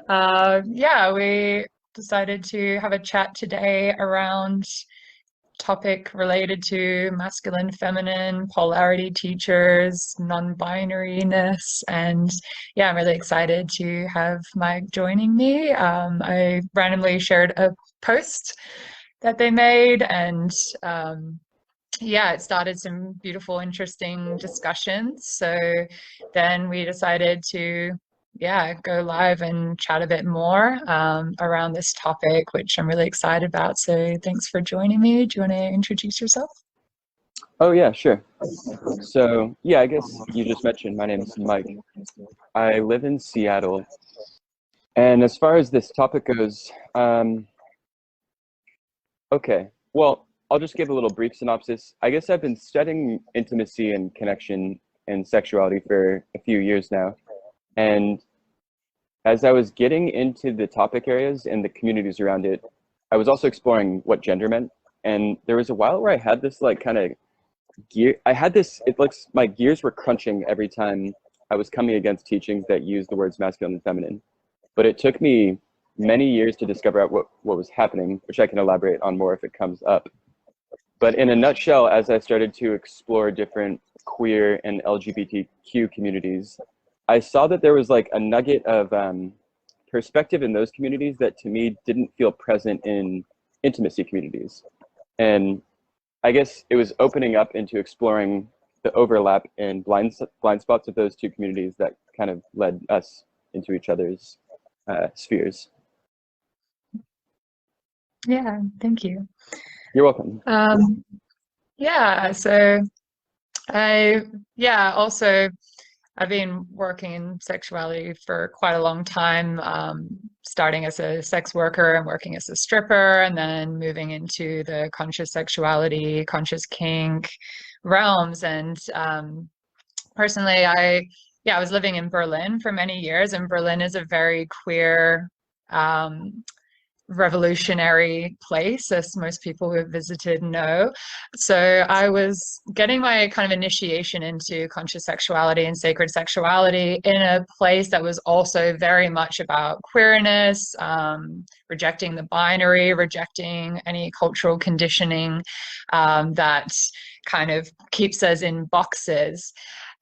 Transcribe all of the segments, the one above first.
Yeah, we decided to have a chat today around topic related to masculine, feminine, polarity teachers, non-binariness, and yeah, I'm really excited to have Mike joining me. I randomly shared a post that they made, and um, yeah, it started some beautiful, interesting discussions. So then we decided to, yeah, go live and chat a bit more around this topic, which I'm really excited about. So thanks for joining me. Do you want to introduce yourself? Oh yeah, sure. So yeah, I guess you just mentioned my name is Mike. I live in Seattle, and as far as this topic goes, okay. Well, I'll just give a little brief synopsis. I guess I've been studying intimacy and connection and sexuality for a few years now, and as I was getting into the topic areas and the communities around it, I was also exploring what gender meant. And there was a while where I had this like kind of it looks my gears were crunching every time I was coming against teachings that used the words masculine and feminine. But it took me many years to discover out what was happening, which I can elaborate on more if it comes up. But in a nutshell, as I started to explore different queer and LGBTQ communities, I saw that there was like a nugget of perspective in those communities that to me didn't feel present in intimacy communities. And I guess it was opening up into exploring the overlap and blind spots of those two communities that kind of led us into each other's spheres. Yeah, thank you. You're welcome. Um, yeah, so I, yeah, also I've been working in sexuality for quite a long time, starting as a sex worker and working as a stripper, and then moving into the conscious sexuality, conscious kink realms. And personally, yeah, I was living in Berlin for many years, and Berlin is a very queer, um, revolutionary place, as most people who have visited know. So I was getting my kind of initiation into conscious sexuality and sacred sexuality in a place that was also very much about queerness, rejecting the binary, rejecting any cultural conditioning that kind of keeps us in boxes.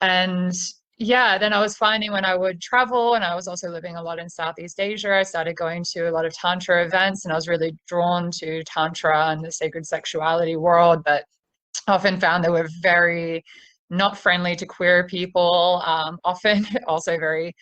And yeah, then I was finding when I would travel, and I was also living a lot in Southeast Asia, I started going to a lot of Tantra events, and I was really drawn to Tantra and the sacred sexuality world, but often found they were very not friendly to queer people, often also very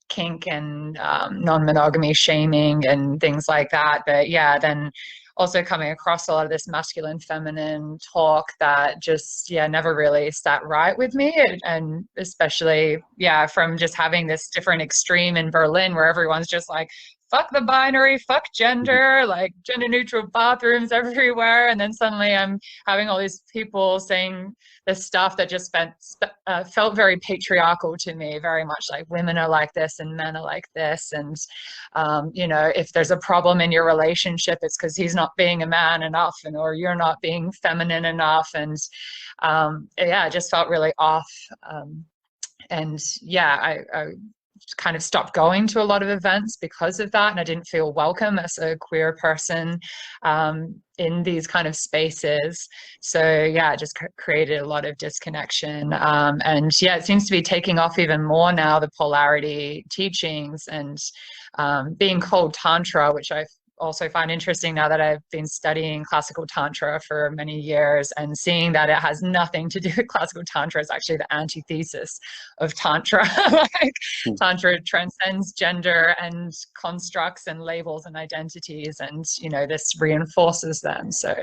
kink and non-monogamy shaming and things like that. But yeah, then also coming across a lot of this masculine feminine talk that just yeah never really sat right with me, and especially yeah from just having this different extreme in Berlin where everyone's just like fuck the binary, fuck gender, like gender neutral bathrooms everywhere, and then suddenly I'm having all these people saying this stuff that just felt very patriarchal to me, very much like women are like this and men are like this. And, you know, if there's a problem in your relationship, it's because he's not being a man enough and or you're not being feminine enough. And yeah, it just felt really off. And yeah, I kind of stopped going to a lot of events because of that, and I didn't feel welcome as a queer person in these kind of spaces. So yeah, it just created a lot of disconnection. And yeah, it seems to be taking off even more now, the polarity teachings, and being called tantra, which I also find interesting now that I've been studying classical tantra for many years, and seeing that it has nothing to do with classical tantra. Is actually the antithesis of tantra. Like tantra transcends gender and constructs and labels and identities, and you know this reinforces them. So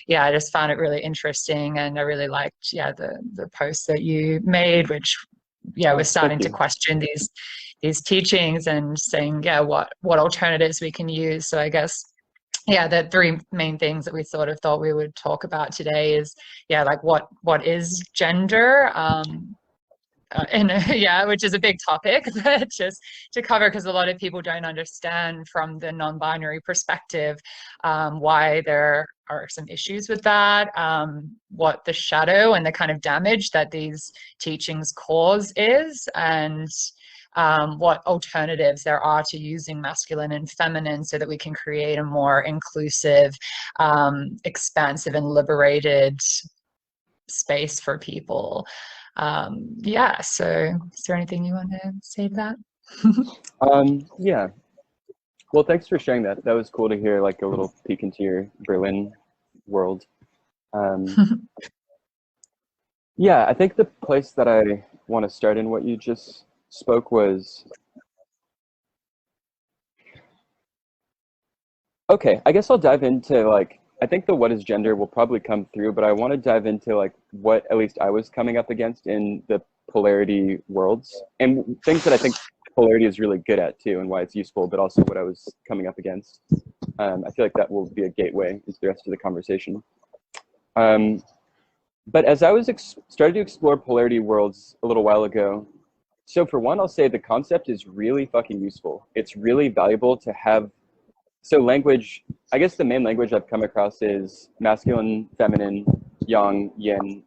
yeah, I just found it really interesting, and I really liked yeah the post that you made, which yeah Oh, was thank starting to you. question these teachings and saying yeah what alternatives we can use. So I guess yeah the three main things that we sort of thought we would talk about today is yeah like what is gender, and yeah, which is a big topic, but just to cover, because a lot of people don't understand from the non-binary perspective why there are some issues with that, what the shadow and the kind of damage that these teachings cause is, and what alternatives there are to using masculine and feminine so that we can create a more inclusive, expansive, and liberated space for people. Yeah, so is there anything you want to say to that? Yeah. Well, thanks for sharing that. That was cool to hear, like a little peek into your Berlin world. Um, yeah, I think the place that I want to start in what you just spoke was, okay, I guess I'll dive into like, I think the what is gender will probably come through, but I want to dive into like what at least I was coming up against in the polarity worlds and things that I think polarity is really good at too and why it's useful, but also what I was coming up against. I feel like that will be a gateway into the rest of the conversation. But as I was started to explore polarity worlds a little while ago, so for one, I'll say the concept is really fucking useful. It's really valuable to have. So language, I guess the main language I've come across is masculine, feminine, yang, yin.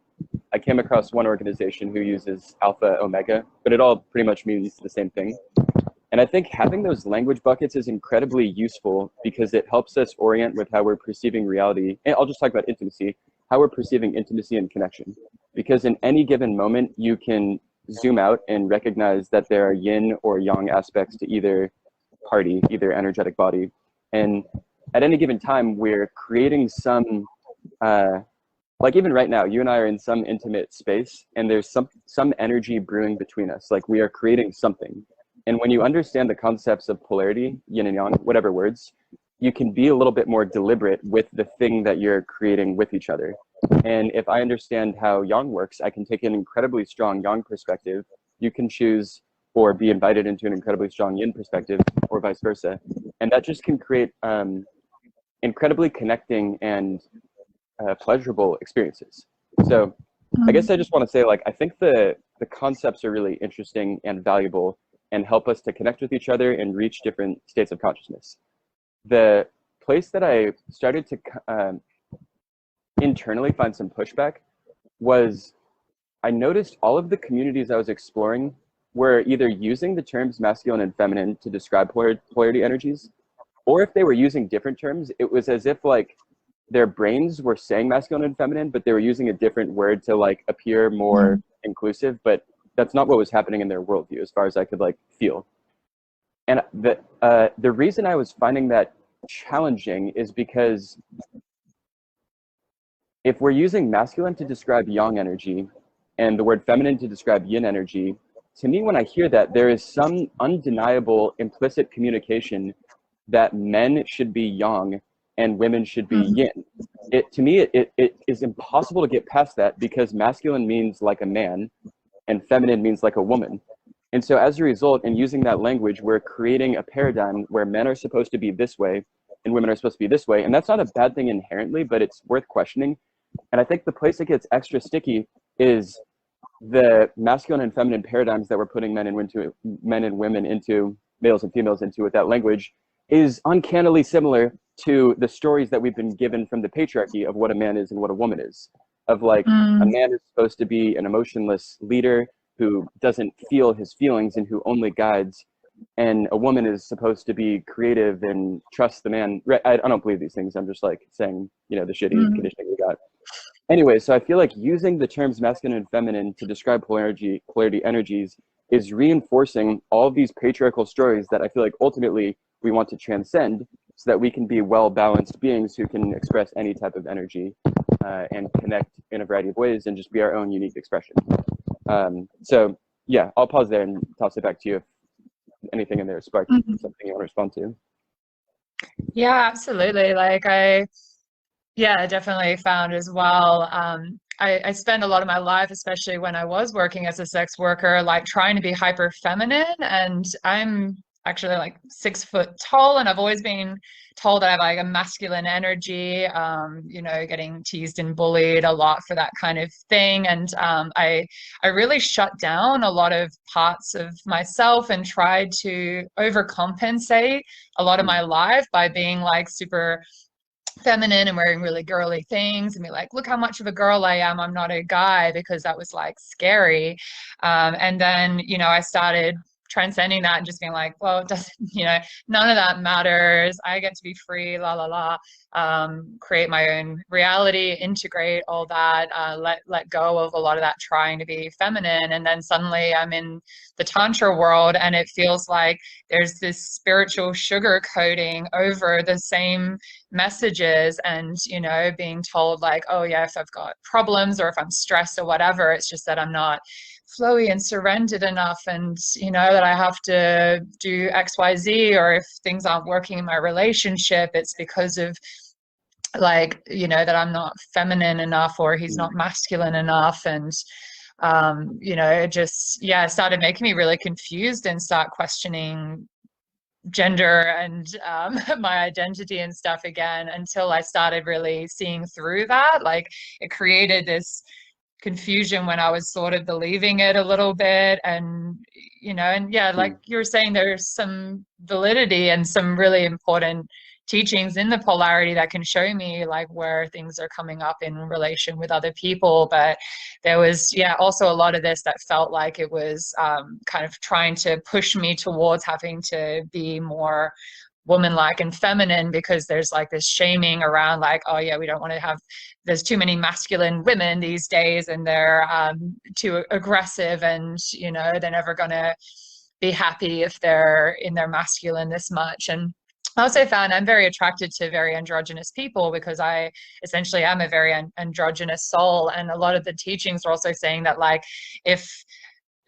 I came across one organization who uses alpha, omega, but it all pretty much means the same thing. And I think having those language buckets is incredibly useful because it helps us orient with how we're perceiving reality. And I'll just talk about intimacy, how we're perceiving intimacy and connection. Because in any given moment, you can zoom out and recognize that there are yin or yang aspects to either party, either energetic body. And at any given time, we're creating some, like even right now, you and I are in some intimate space and there's some energy brewing between us. Like we are creating something. And when you understand the concepts of polarity, yin and yang, whatever words, you can be a little bit more deliberate with the thing that you're creating with each other. And if I understand how yang works, I can take an incredibly strong yang perspective. You can choose or be invited into an incredibly strong yin perspective or vice versa. And that just can create incredibly connecting and pleasurable experiences. So I guess I just want to say, like, I think the concepts are really interesting and valuable and help us to connect with each other and reach different states of consciousness. The place that I started to internally find some pushback was I noticed all of the communities I was exploring were either using the terms masculine and feminine to describe polarity energies, or if they were using different terms, it was as if like their brains were saying masculine and feminine, but they were using a different word to like appear more inclusive, but that's not what was happening in their worldview as far as I could like feel. And the reason I was finding that challenging is because if we're using masculine to describe yang energy and the word feminine to describe yin energy, to me, when I hear that, there is some undeniable implicit communication that men should be yang and women should be yin. To me, it is impossible to get past that because masculine means like a man and feminine means like a woman. And so as a result, in using that language, we're creating a paradigm where men are supposed to be this way and women are supposed to be this way. And that's not a bad thing inherently, but it's worth questioning. And I think the place that gets extra sticky is the masculine and feminine paradigms that we're putting men and women into, males and females into with that language is uncannily similar to the stories that we've been given from the patriarchy of what a man is and what a woman is. Of like, a man is supposed to be an emotionless leader who doesn't feel his feelings and who only guides. And a woman is supposed to be creative and trust the man. I don't believe these things. I'm just like saying, you know, the shitty conditioning we got. Anyway, so I feel like using the terms masculine and feminine to describe polarity energies is reinforcing all of these patriarchal stories that I feel like ultimately we want to transcend so that we can be well-balanced beings who can express any type of energy and connect in a variety of ways and just be our own unique expression. So yeah, I'll pause there and toss it back to you if anything in there sparked something you want to respond to. Yeah, absolutely. Like I definitely found as well. I spend a lot of my life, especially when I was working as a sex worker, like trying to be hyper feminine. And I'm actually like 6 foot tall, and I've always been told that I have like a masculine energy, you know, getting teased and bullied a lot for that kind of thing. And I really shut down a lot of parts of myself and tried to overcompensate a lot of my life by being like super feminine and wearing really girly things and be like, look how much of a girl I am, I'm not a guy, because that was like scary. And then, you know, I started transcending that and just being like, well, it doesn't, none of that matters. I get to be free, la la la. Create my own reality, integrate all that, let go of a lot of that trying to be feminine. And then suddenly I'm in the Tantra world, and it feels like there's this spiritual sugar coating over the same messages, and being told like, oh yeah, if I've got problems or if I'm stressed or whatever, it's just that I'm not flowy and surrendered enough, and that I have to do XYZ, or if things aren't working in my relationship, it's because of like that I'm not feminine enough, or he's not masculine enough. And it just started making me really confused and start questioning gender and my identity and stuff again, until I started really seeing through that. Like, it created this confusion when I was sort of believing it a little bit. And like you were saying, there's some validity and some really important teachings in the polarity that can show me like where things are coming up in relation with other people. But there was also a lot of this that felt like it was kind of trying to push me towards having to be more woman-like and feminine, because there's like this shaming around like, oh yeah, we don't want to have, there's too many masculine women these days, and they're too aggressive, and they're never gonna be happy if they're in their masculine this much. And I also found I'm very attracted to very androgynous people, because I essentially am a very androgynous soul. And a lot of the teachings are also saying that like, if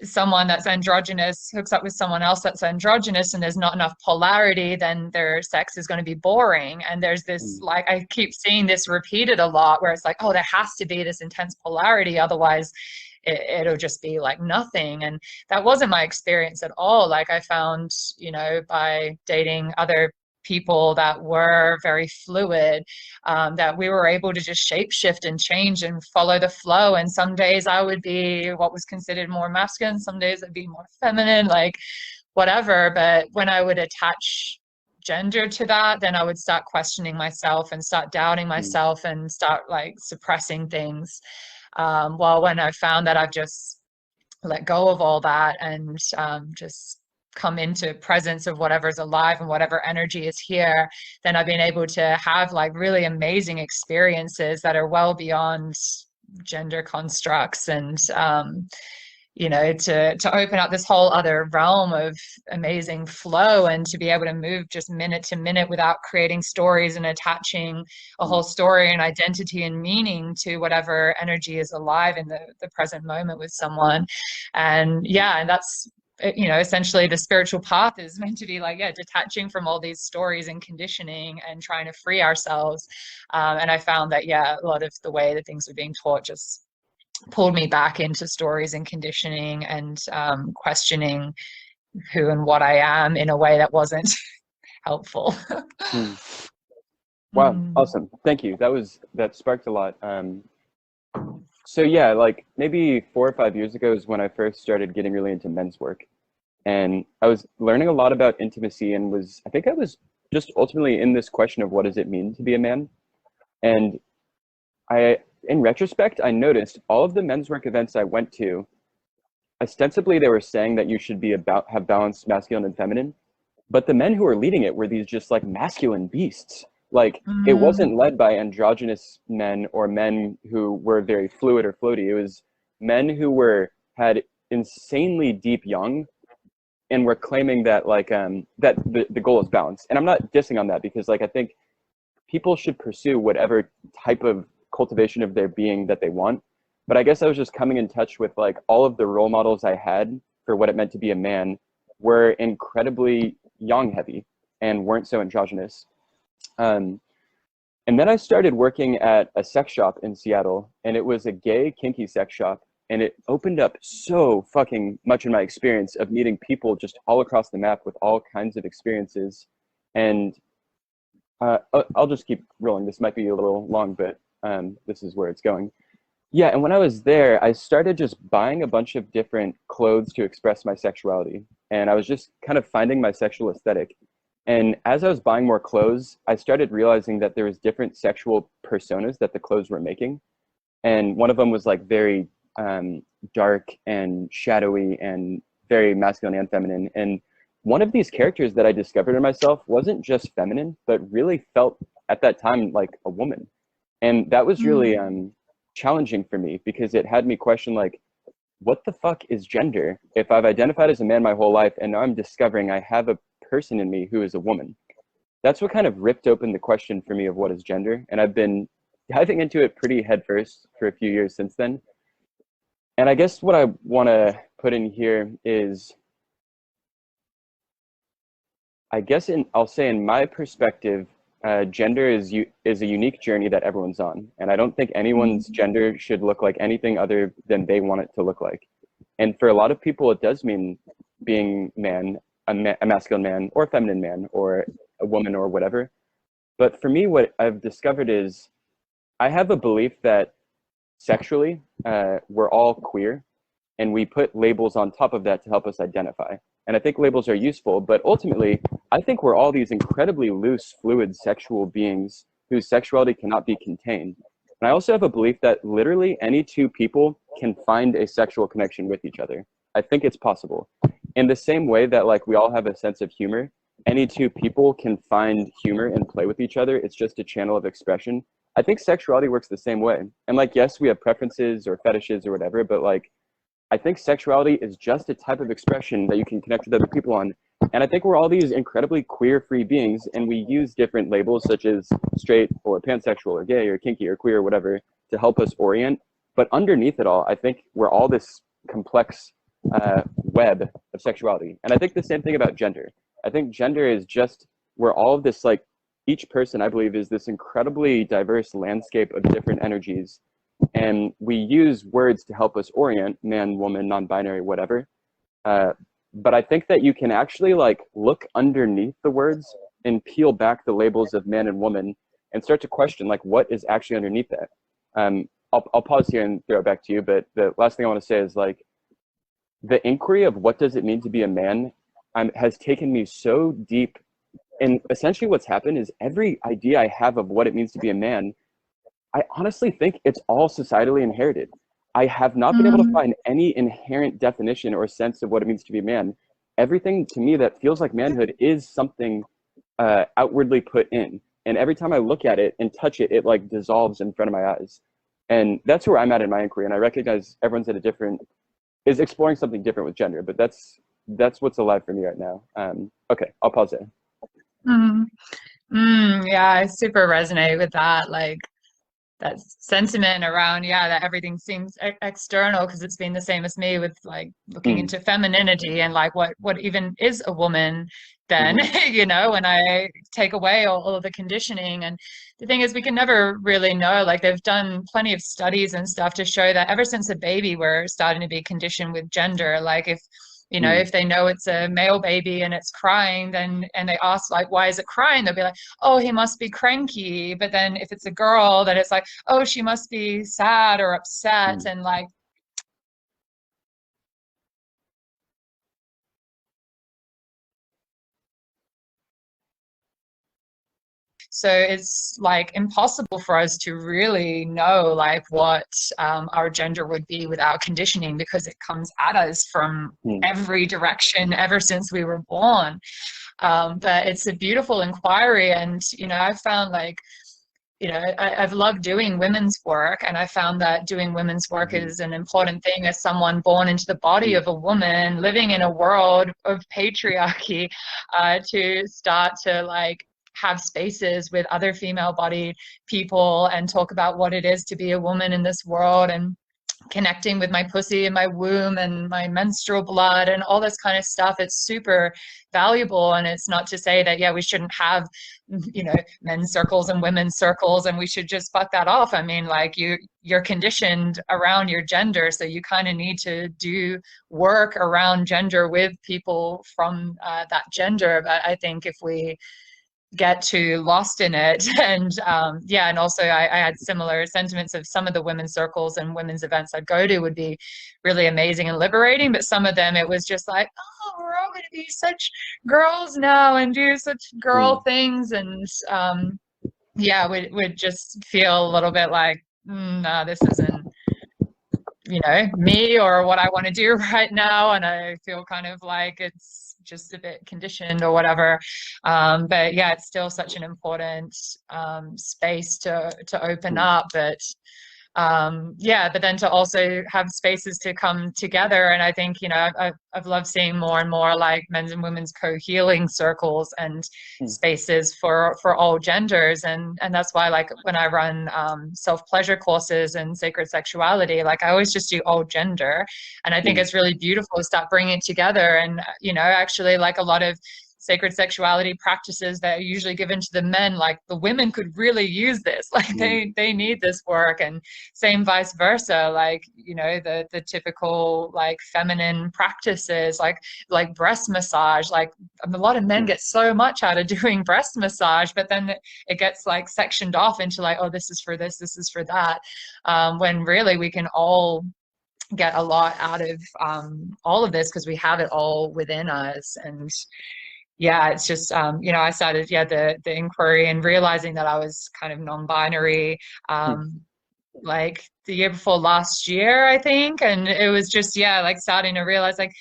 someone that's androgynous hooks up with someone else that's androgynous and there's not enough polarity, then their sex is going to be boring. And there's this, like, I keep seeing this repeated a lot, where it's like, oh, there has to be this intense polarity, otherwise it'll just be like nothing. And that wasn't my experience at all. Like, I found, by dating other people that were very fluid, that we were able to just shapeshift and change and follow the flow. And some days I would be what was considered more masculine, some days I'd be more feminine, like whatever. But when I would attach gender to that, then I would start questioning myself and start doubting myself and start like suppressing things. Well, when I found that I've just let go of all that and just come into presence of whatever's alive and whatever energy is here, then I've been able to have like really amazing experiences that are well beyond gender constructs. And to open up this whole other realm of amazing flow, and to be able to move just minute to minute without creating stories and attaching a whole story and identity and meaning to whatever energy is alive in the present moment with someone. And and that's essentially the spiritual path is meant to be like, detaching from all these stories and conditioning and trying to free ourselves. And I found that, a lot of the way that things were being taught just pulled me back into stories and conditioning and questioning who and what I am in a way that wasn't helpful. Wow, awesome. Thank you. That sparked a lot. So like maybe 4 or 5 years ago is when I first started getting really into men's work. And I was learning a lot about intimacy, and I think I was just ultimately in this question of what does it mean to be a man? And in retrospect, I noticed all of the men's work events I went to, ostensibly they were saying that you should have balanced masculine and feminine, but the men who were leading it were these just like masculine beasts. Like, it wasn't led by androgynous men or men who were very fluid or floaty. It was men who had insanely deep yang and were claiming that like that the goal is balance. And I'm not dissing on that, because like I think people should pursue whatever type of cultivation of their being that they want. But I guess I was just coming in touch with like all of the role models I had for what it meant to be a man were incredibly yang heavy and weren't so androgynous. And then I started working at a sex shop in Seattle, and it was a gay kinky sex shop. And it opened up so fucking much in my experience of meeting people just all across the map with all kinds of experiences. And I'll just keep rolling. This might be a little long, but this is where it's going. Yeah, and when I was there, I started just buying a bunch of different clothes to express my sexuality. And I was just kind of finding my sexual aesthetic. And as I was buying more clothes, I started realizing that there was different sexual personas that the clothes were making. And one of them was like very dark and shadowy and very masculine and feminine. And one of these characters that I discovered in myself wasn't just feminine, but really felt at that time like a woman. And that was really Mm. challenging for me, because it had me question, like, what the fuck is gender? If I've identified as a man my whole life and now I'm discovering I have a person in me who is a woman. That's what kind of ripped open the question for me of what is gender. And I've been diving into it pretty headfirst for a few years since then. And I guess what I want to put in here is, I'll say in my perspective, gender is a unique journey that everyone's on, and I don't think anyone's Mm. gender should look like anything other than they want it to look like. And for a lot of people, it does mean being a masculine man or a feminine man or a woman or whatever. But for me, what I've discovered is I have a belief that sexually, we're all queer, and we put labels on top of that to help us identify. And I think labels are useful, but ultimately, I think we're all these incredibly loose, fluid sexual beings whose sexuality cannot be contained. And I also have a belief that literally any two people can find a sexual connection with each other. I think it's possible. In the same way that, like, we all have a sense of humor, any two people can find humor and play with each other. It's just a channel of expression. I think sexuality works the same way. And, like, yes, we have preferences or fetishes or whatever, but, like, I think sexuality is just a type of expression that you can connect with other people on. And I think we're all these incredibly queer free beings, and we use different labels such as straight or pansexual or gay or kinky or queer or whatever to help us orient. But underneath it all, I think we're all this complex web of sexuality. And I think the same thing about gender. I think gender is just, we're all of this, like, each person, I believe, is this incredibly diverse landscape of different energies. And we use words to help us orient, man, woman, non-binary, whatever. But I think that you can actually, like, look underneath the words and peel back the labels of man and woman and start to question, like, what is actually underneath that. I'll pause here and throw it back to you. But the last thing I want to say is, like, the inquiry of what does it mean to be a man has taken me so deep. And essentially what's happened is every idea I have of what it means to be a man, I honestly think it's all societally inherited. I have not been able to Mm. find any inherent definition or sense of what it means to be a man. Everything to me that feels like manhood is something outwardly put in. And every time I look at it and touch it, it, like, dissolves in front of my eyes. And that's where I'm at in my inquiry. And I recognize everyone's at is exploring something different with gender, but that's what's alive for me right now. Okay, I'll pause there. Mm. Yeah, I super resonate with that. Like, that sentiment around, yeah, that everything seems external, because it's been the same as me with, like, looking Mm, into femininity and, like, what even is a woman then, mhm, when I take away all of the conditioning. And the thing is, we can never really know. Like, they've done plenty of studies and stuff to show that ever since a baby, we're starting to be conditioned with gender. Like, mm, if they know it's a male baby and it's crying, then, and they ask, like, why is it crying? They'll be like, oh, he must be cranky. But then if it's a girl, then it's like, oh, she must be sad or upset. mm. And, like, so it's, like, impossible for us to really know, like, what our gender would be without conditioning, because it comes at us from Mm, every direction ever since we were born. But it's a beautiful inquiry. And, I've found, like, I've loved doing women's work, and I found that doing women's work mhm, is an important thing as someone born into the body mm, of a woman living in a world of patriarchy, to start to, like, have spaces with other female-bodied people and talk about what it is to be a woman in this world, and connecting with my pussy and my womb and my menstrual blood and all this kind of stuff. It's super valuable. And it's not to say that, yeah, we shouldn't have, men's circles and women's circles, and we should just fuck that off. I mean, like, you're conditioned around your gender, so you kind of need to do work around gender with people from that gender. But I think if we get too lost in it and yeah, and also I had similar sentiments of some of the women's circles and women's events I'd go to would be really amazing and liberating, but some of them it was just like, oh, we're all going to be such girls now and do such girl mm. things. And yeah, would just feel a little bit like, no, this isn't me or what I want to do right now, and I feel kind of like it's just a bit conditioned or whatever. But yeah, it's still such an important space to open Mm. up. But then to also have spaces to come together. And I think, I've loved seeing more and more like men's and women's co-healing circles and Mm. spaces for all genders. And that's why, like, when I run self-pleasure courses and sacred sexuality, like, I always just do all gender. And I think Mm. it's really beautiful to start bringing it together. And, actually, like, a lot of sacred sexuality practices that are usually given to the men, like, the women could really use this, like, Mm. they need this work. And same vice versa, like, the typical like feminine practices, like breast massage, like a lot of men Mm. get so much out of doing breast massage, but then it gets like sectioned off into like, oh, this is for this is for that, when really we can all get a lot out of all of this because we have it all within us. And yeah, it's just I started the inquiry and realizing that I was kind of non-binary Mm. like the year before last year, I think. And it was just, like starting to realize, like,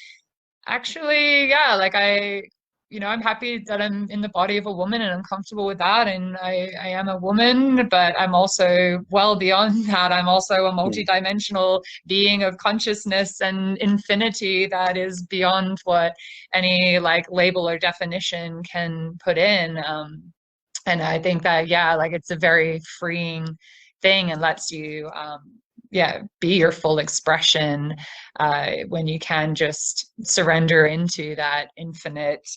actually, like I'm happy that I'm in the body of a woman and I'm comfortable with that. And I am a woman, but I'm also well beyond that. I'm also a Mm. multidimensional being of consciousness and infinity that is beyond what any like label or definition can put in. And I think that, like it's a very freeing thing and lets you, be your full expression when you can just surrender into that infinite,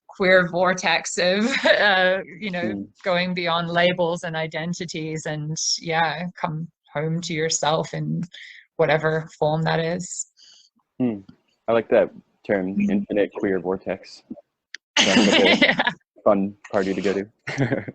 queer vortex of, Mm. going beyond labels and identities and, come home to yourself in whatever form that is. Mm. I like that term, infinite queer vortex. Sounds like a Yeah. fun party to go to.